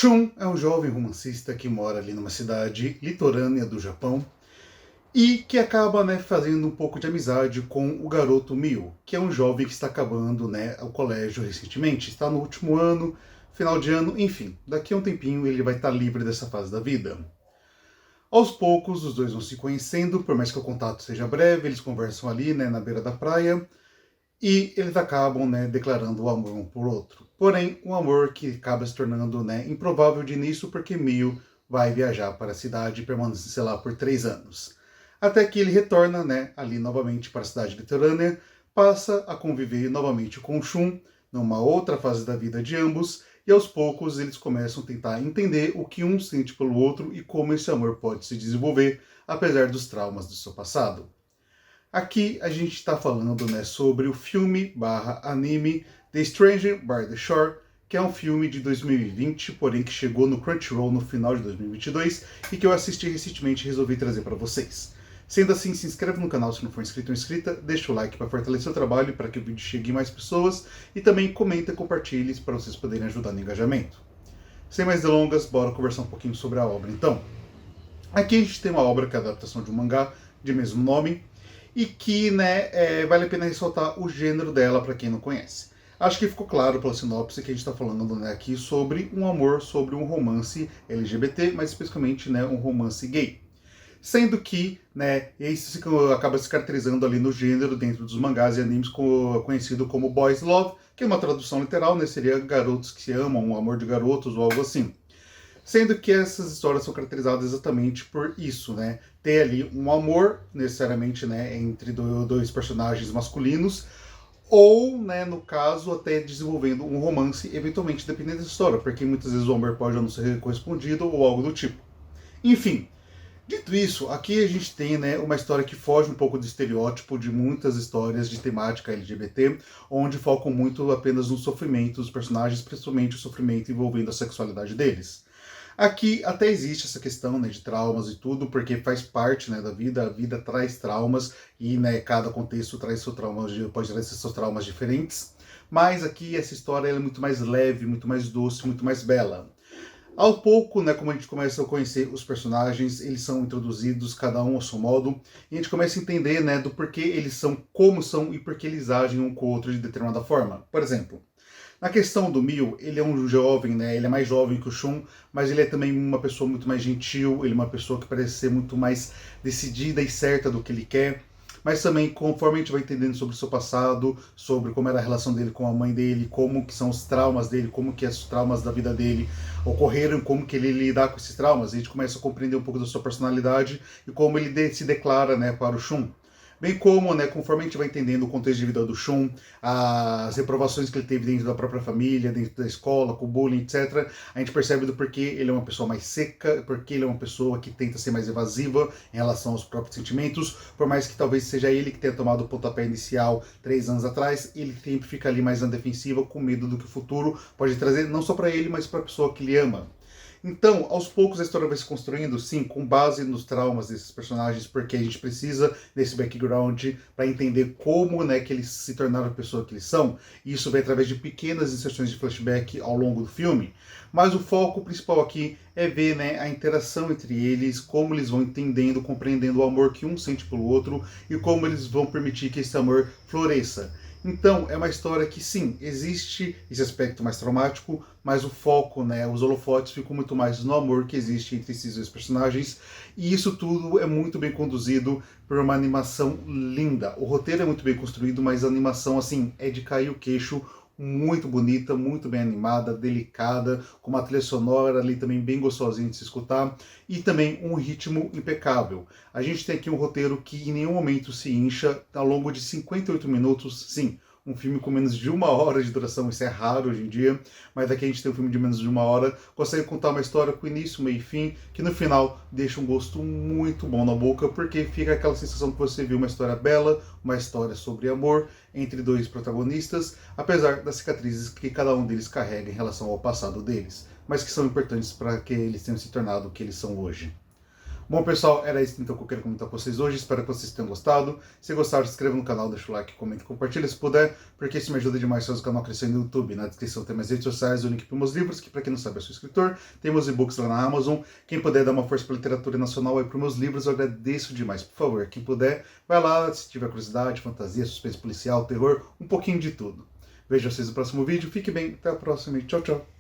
Shun é um jovem romancista que mora ali numa cidade litorânea do Japão e que acaba fazendo um pouco de amizade com o garoto Mio, que é um jovem que está acabando o colégio recentemente, está no último ano, final de ano, enfim, daqui a um tempinho ele vai estar livre dessa fase da vida. Aos poucos, os dois vão se conhecendo, por mais que o contato seja breve, eles conversam ali na beira da praia, e eles acabam declarando o amor um por outro. Porém, um amor que acaba se tornando improvável de início porque Mio vai viajar para a cidade e permanecer lá por 3 anos. Até que ele retorna ali novamente para a cidade litorânea, passa a conviver novamente com Shun, numa outra fase da vida de ambos, e aos poucos eles começam a tentar entender o que um sente pelo outro e como esse amor pode se desenvolver, apesar dos traumas do seu passado. Aqui a gente está falando sobre o filme/anime The Stranger by the Shore, que é um filme de 2020, porém que chegou no Crunchyroll no final de 2022 e que eu assisti recentemente e resolvi trazer para vocês. Sendo assim, se inscreve no canal se não for inscrito ou inscrita, deixa o like para fortalecer o trabalho para que o vídeo chegue a mais pessoas e também comenta e compartilhe para vocês poderem ajudar no engajamento. Sem mais delongas, bora conversar um pouquinho sobre a obra então. Aqui a gente tem uma obra que é a adaptação de um mangá de mesmo nome, e que vale a pena ressaltar o gênero dela para quem não conhece. Acho que ficou claro pela sinopse que a gente está falando aqui sobre um amor, sobre um romance LGBT, mas especificamente um romance gay. Sendo que isso acaba se caracterizando ali no gênero dentro dos mangás e animes conhecido como Boys Love, que é uma tradução literal, seria garotos que se amam, um amor de garotos ou algo assim. Sendo que essas histórias são caracterizadas exatamente por isso, ter ali um amor, necessariamente, entre dois personagens masculinos, ou, no caso, até desenvolvendo um romance, eventualmente, dependendo da história, porque muitas vezes o amor pode não ser correspondido ou algo do tipo. Enfim, dito isso, aqui a gente tem uma história que foge um pouco do estereótipo de muitas histórias de temática LGBT, onde focam muito apenas no sofrimento dos personagens, principalmente o sofrimento envolvendo a sexualidade deles. Aqui até existe essa questão de traumas e tudo, porque faz parte da vida, a vida traz traumas e cada contexto traz seus traumas, pode trazer seus traumas diferentes, mas aqui essa história é muito mais leve, muito mais doce, muito mais bela. Ao pouco, como a gente começa a conhecer os personagens, eles são introduzidos, cada um ao seu modo, e a gente começa a entender do porquê eles são como são e porquê eles agem um com o outro de determinada forma. Por exemplo, na questão do Mio, ele é um jovem, ele é mais jovem que o Shun, mas ele é também uma pessoa muito mais gentil, ele é uma pessoa que parece ser muito mais decidida e certa do que ele quer. Mas também, conforme a gente vai entendendo sobre o seu passado, sobre como era a relação dele com a mãe dele, como que são os traumas dele, como que os traumas da vida dele ocorreram, como que ele lidar com esses traumas, a gente começa a compreender um pouco da sua personalidade e como ele se declara para o Shun. Bem como, conforme a gente vai entendendo o contexto de vida do Shun, as reprovações que ele teve dentro da própria família, dentro da escola, com o bullying, etc., a gente percebe do porquê ele é uma pessoa mais seca, porque ele é uma pessoa que tenta ser mais evasiva em relação aos próprios sentimentos, por mais que talvez seja ele que tenha tomado o pontapé inicial 3 anos atrás, ele sempre fica ali mais na defensiva, com medo do que o futuro pode trazer, não só para ele, mas para a pessoa que ele ama. Então, aos poucos a história vai se construindo, sim, com base nos traumas desses personagens, porque a gente precisa desse background para entender como que eles se tornaram a pessoa que eles são. E isso vem através de pequenas inserções de flashback ao longo do filme. Mas o foco principal aqui é ver a interação entre eles, como eles vão entendendo, compreendendo o amor que um sente pelo outro e como eles vão permitir que esse amor floresça. Então, é uma história que, sim, existe esse aspecto mais traumático, mas o foco, os holofotes ficam muito mais no amor que existe entre esses dois personagens, e isso tudo é muito bem conduzido por uma animação linda. O roteiro é muito bem construído, mas a animação, assim, é de cair o queixo, muito bonita, muito bem animada, delicada, com uma trilha sonora ali também bem gostosinha de se escutar, e também um ritmo impecável. A gente tem aqui um roteiro que em nenhum momento se incha, ao longo de 58 minutos, sim, um filme com menos de 1 hora de duração, isso é raro hoje em dia, mas aqui a gente tem um filme de menos de 1 hora, consegue contar uma história com início, meio e fim, que no final deixa um gosto muito bom na boca, porque fica aquela sensação que você viu uma história bela, uma história sobre amor entre dois protagonistas, apesar das cicatrizes que cada um deles carrega em relação ao passado deles, mas que são importantes para que eles tenham se tornado o que eles são hoje. Bom, pessoal, era isso então que eu queria comentar com vocês hoje. Espero que vocês tenham gostado. Se gostaram, se inscreva no canal, deixa o like, comenta e compartilha se puder, porque isso me ajuda demais a fazer o canal crescer no YouTube. Na descrição tem minhas redes sociais, o link para meus livros, que para quem não sabe eu sou escritor. Tem meus e-books lá na Amazon. Quem puder dar uma força para a literatura nacional aí para meus livros, eu agradeço demais. Por favor, quem puder, vai lá, se tiver curiosidade, fantasia, suspense policial, terror, um pouquinho de tudo. Vejo vocês no próximo vídeo. Fique bem, até a próxima e tchau, tchau.